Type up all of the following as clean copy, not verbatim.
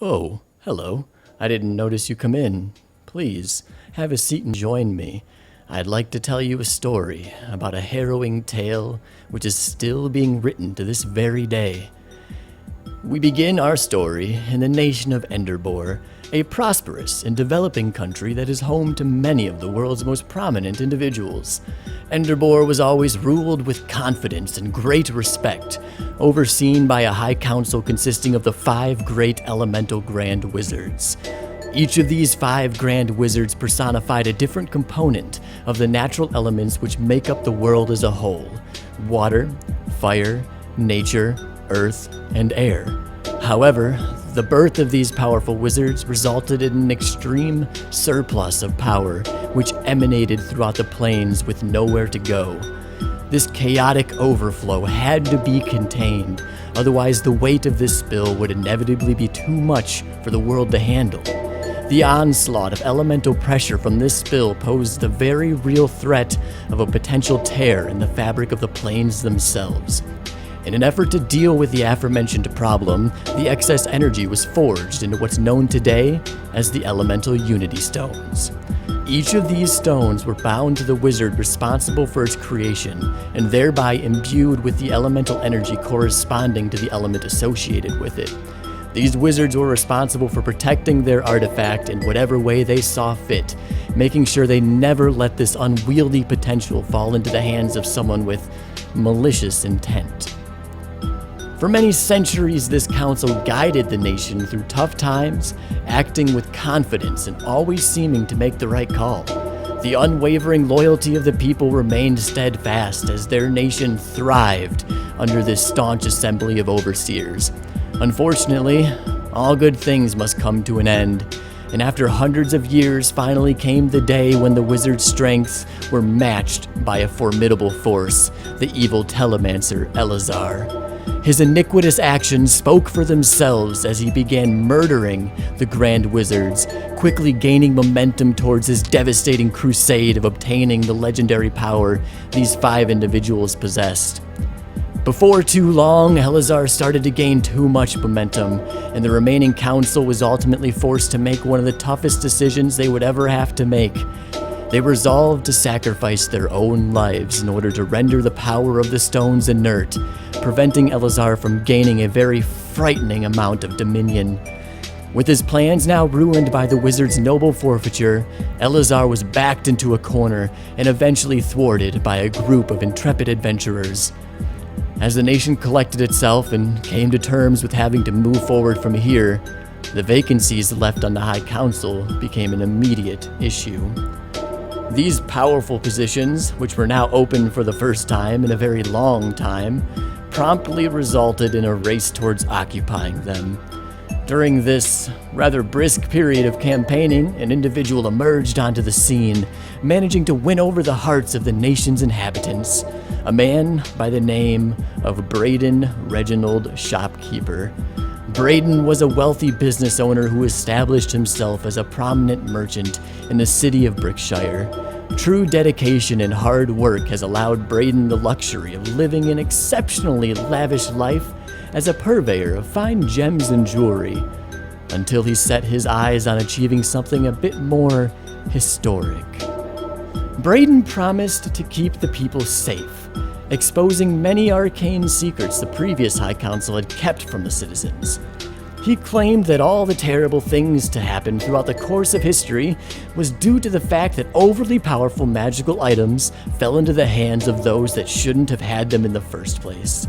Oh, hello. I didn't notice you come in. Please, have a seat and join me. I'd like to tell you a story about a harrowing tale which is still being written to this very day. We begin our story in the nation of Enderboar, a prosperous and developing country that is home to many of the world's most prominent individuals. Enderboar was always ruled with confidence and great respect, overseen by a high council consisting of the 5 great elemental grand wizards. Each of these 5 grand wizards personified a different component of the natural elements which make up the world as a whole: water, fire, nature, earth, and air. However, the birth of these powerful wizards resulted in an extreme surplus of power, which emanated throughout the plains with nowhere to go. This chaotic overflow had to be contained, otherwise the weight of this spill would inevitably be too much for the world to handle. The onslaught of elemental pressure from this spill posed the very real threat of a potential tear in the fabric of the plains themselves. In an effort to deal with the aforementioned problem, the excess energy was forged into what's known today as the Elemental Unity Stones. Each of these stones were bound to the wizard responsible for its creation, and thereby imbued with the elemental energy corresponding to the element associated with it. These wizards were responsible for protecting their artifact in whatever way they saw fit, making sure they never let this unwieldy potential fall into the hands of someone with malicious intent. For many centuries, this council guided the nation through tough times, acting with confidence and always seeming to make the right call. The unwavering loyalty of the people remained steadfast as their nation thrived under this staunch assembly of overseers. Unfortunately, all good things must come to an end, and after hundreds of years finally came the day when the wizard's strengths were matched by a formidable force, the evil telemancer Elazar. His iniquitous actions spoke for themselves as he began murdering the Grand Wizards, quickly gaining momentum towards his devastating crusade of obtaining the legendary power these 5 individuals possessed. Before too long, Elazar started to gain too much momentum, and the remaining council was ultimately forced to make one of the toughest decisions they would ever have to make. They resolved to sacrifice their own lives in order to render the power of the stones inert, preventing Elazar from gaining a very frightening amount of dominion. With his plans now ruined by the wizard's noble forfeiture, Elazar was backed into a corner and eventually thwarted by a group of intrepid adventurers. As the nation collected itself and came to terms with having to move forward from here, the vacancies left on the High Council became an immediate issue. These powerful positions, which were now open for the first time in a very long time, promptly resulted in a race towards occupying them. During this rather brisk period of campaigning, an individual emerged onto the scene, managing to win over the hearts of the nation's inhabitants, a man by the name of Braden Reginald Shopkeeper. Braden was a wealthy business owner who established himself as a prominent merchant in the city of Brickshire. True dedication and hard work has allowed Braden the luxury of living an exceptionally lavish life as a purveyor of fine gems and jewelry, until he set his eyes on achieving something a bit more historic. Braden promised to keep the people safe, exposing many arcane secrets the previous High Council had kept from the citizens. He claimed that all the terrible things to happen throughout the course of history was due to the fact that overly powerful magical items fell into the hands of those that shouldn't have had them in the first place.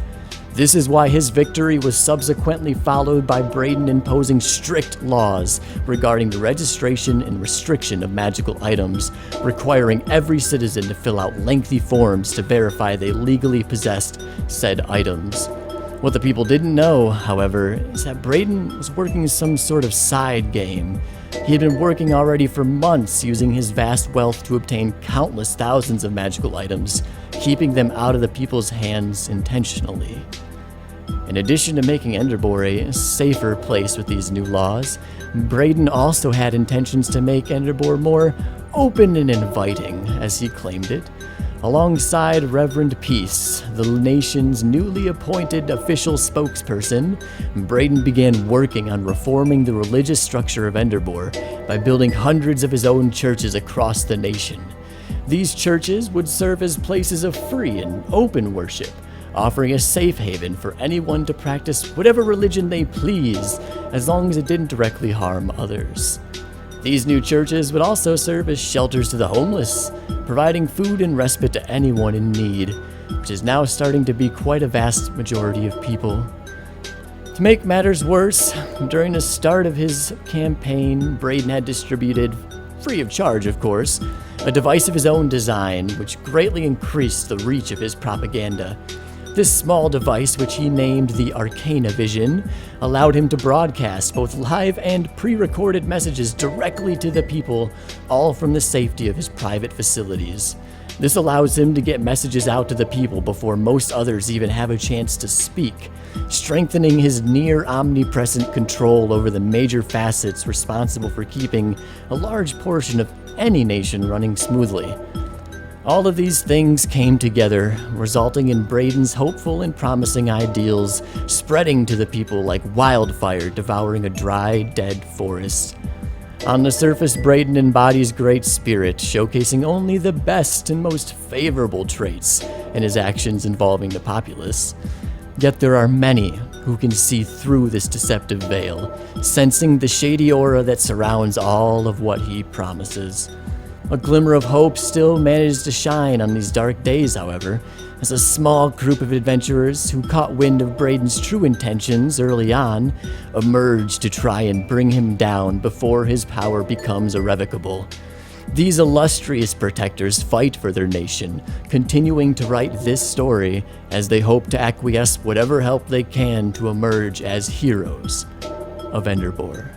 This is why his victory was subsequently followed by Braden imposing strict laws regarding the registration and restriction of magical items, requiring every citizen to fill out lengthy forms to verify they legally possessed said items. What the people didn't know, however, is that Braden was working some sort of side game. He had been working already for months using his vast wealth to obtain countless thousands of magical items, keeping them out of the people's hands intentionally. In addition to making Enderboar a safer place with these new laws, Braden also had intentions to make Enderboar more open and inviting, as he claimed it. Alongside Reverend Peace, the nation's newly appointed official spokesperson, Braden began working on reforming the religious structure of Enderboar by building hundreds of his own churches across the nation. These churches would serve as places of free and open worship, offering a safe haven for anyone to practice whatever religion they please, as long as it didn't directly harm others. These new churches would also serve as shelters to the homeless, providing food and respite to anyone in need, which is now starting to be quite a vast majority of people. To make matters worse, during the start of his campaign, Braden had distributed, free of charge of course, a device of his own design, which greatly increased the reach of his propaganda. This small device, which he named the Arcana Vision, allowed him to broadcast both live and pre-recorded messages directly to the people, all from the safety of his private facilities. This allows him to get messages out to the people before most others even have a chance to speak, strengthening his near omnipresent control over the major facets responsible for keeping a large portion of any nation running smoothly. All of these things came together, resulting in Braden's hopeful and promising ideals spreading to the people like wildfire devouring a dry, dead forest. On the surface, Braden embodies great spirit, showcasing only the best and most favorable traits in his actions involving the populace. Yet there are many who can see through this deceptive veil, sensing the shady aura that surrounds all of what he promises. A glimmer of hope still manages to shine on these dark days, however, as a small group of adventurers who caught wind of Braden's true intentions early on emerge to try and bring him down before his power becomes irrevocable. These illustrious protectors fight for their nation, continuing to write this story as they hope to acquiesce whatever help they can to emerge as heroes of Enderboar.